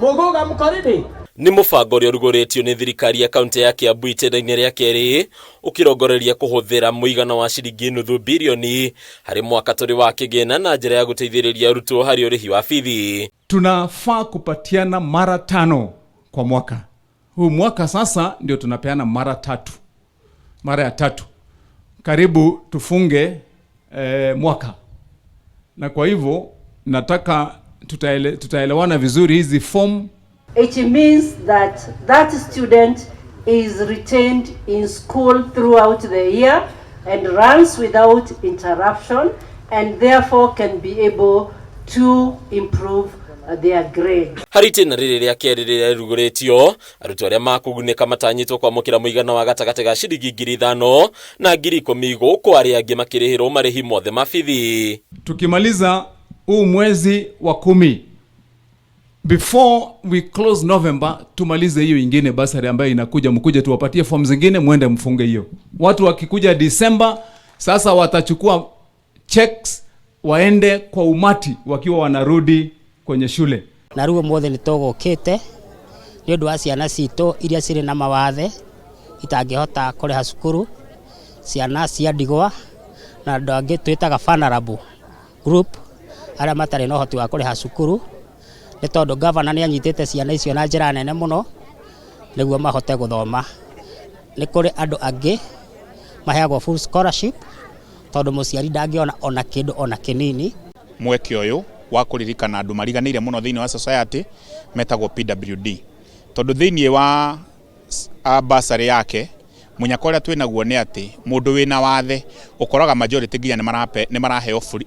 Mugoga mukaridi ni mubango uri uruguritio ni thirikari ya kaunti ya Kiambu itenda-ini ria KEERI ukirongoreria kuhuthira muigana wa ciringi nuthu bilioni hari mwaka turi wa kigina na njira ya guteithiriria arutwo hari urihi wa bithi. Tunafaa kupatiana mara 5 kwa mwaka. Huu mwaka sasa ndio tunapeana mara 3. Mara ya 3. Karibu tufunge mwaka. Na kwa hivyo nataka tutaelewana vizuri hizi form. It means that student is retained in school throughout the year and runs without interruption and therefore can be able to improve their grade. Hari itĩna rĩrĩ rĩa KEERI rĩrĩa rĩruguritio arutwo arĩa makugunĩka matanyĩtwo kwamũkĩra mũigana wa gatagati ga ciringi 5,000 na 10,000 gũkũ arĩa angĩ makĩrĩhĩrwo marĩhi mothe ma bithi. Tukimaliza huu mwezi wa 10, before we close November, tumalize hiyo ingine bursary ambayo inakuja, mkuje tuwapatie form zingine muende mfunge hiyo. Watu wakikuja December sasa watachukua checks waende kwa umati wakiwa wanarudi kwenye shule. Na ruo mothe ni togokite ni undu wa ciana cito iria ciri na mawathe itangihota kuriha cukuru, ciana cia ndigwa na andu angi twitaga vulnerable group aria matari na uhoti wa kuriha cukuru. Ni tondu governor ni anyitite ciana icio na njira nene muno niguo mahote guthoma. Ni kuri andu angi maheagwo full scholarship tondu muciari ndangiona ona kindu ona kinini. Mweke uyu wa kuririkana andu mariganire muno thiini wa society metagwo PWD tondu thiini wa bursary yake munyako uria twinaguo ni ati mundu wina wathe ukoraga majority nginya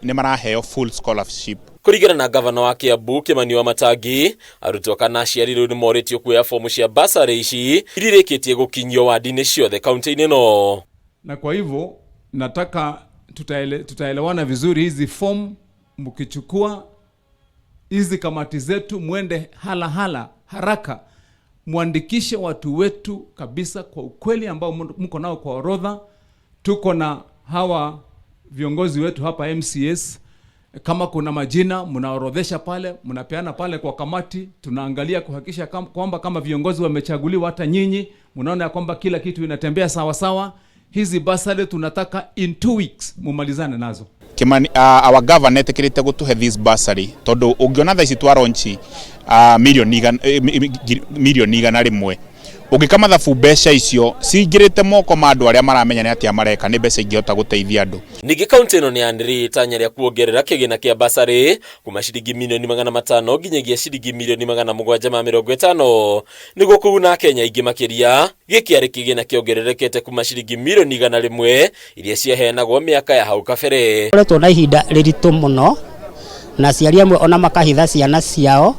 ni maraheo full scholarship. Kuringana na gavana wa Kiambu KIMANI WAMATANGI, arutwo kana aciari riu ni moritio kuoya fomu cia bursary ici iririkitie gukinyio wadi-ini ciothe kaunti-ini no. Na kwa hivyo nataka tutaelewana vizuri hizi form. Mkichukua hizi kamati zetu muende haraka muandikishe watu wetu kabisa kwa ukweli ambao mko nao kwa orodha. Tuko na hawa viongozi wetu hapa MCS, kama kuna majina mnaorodhesha pale, mnapeana pale kwa kamati, tunaangalia kuhakikisha kwamba kama viongozi wamechaguliwa hata nyinyi mnaona kwamba kila kitu inatembea sawa sawa. Hizi bursary tunataka in 2 weeks mumalizane nazo. KIMANI our government etekirite gutuhe this bursary tondu ungiona tha ici twaronchi milioni igana rimwe ugikama thabu mbeca icio cingirite moko ma andu aria maramenya ni atia mareka ni mbeca ingihota guteithia andu. Ningĩ kaunti ĩno nĩ yanĩrĩire itanya rĩa kuongerera kĩgĩna kĩa bursary kuma ciringi milioni 500 nginyagia ciringi milioni 750 nĩguo kũguna Kenya ingĩ makĩria. Gĩkĩ arĩ kĩgĩna kĩongererekete kuma ciringi milioni 100 iria ciaheanagwo mĩaka ya hau kabere. Koretwo na ihinda rĩritũ mũno na aciari amwe ona makahitha ciana ciao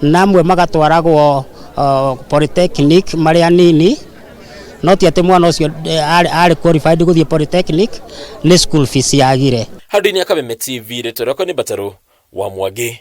na amwe magatwaragwo polytechnic maria nini no ti ati mwana ucio ari qualified guthie polytechnic ni school fees yagire. Handũ-inĩ ya Kameme TV rĩtwa rĩakwa nĩ Mbataro wa Mwangi.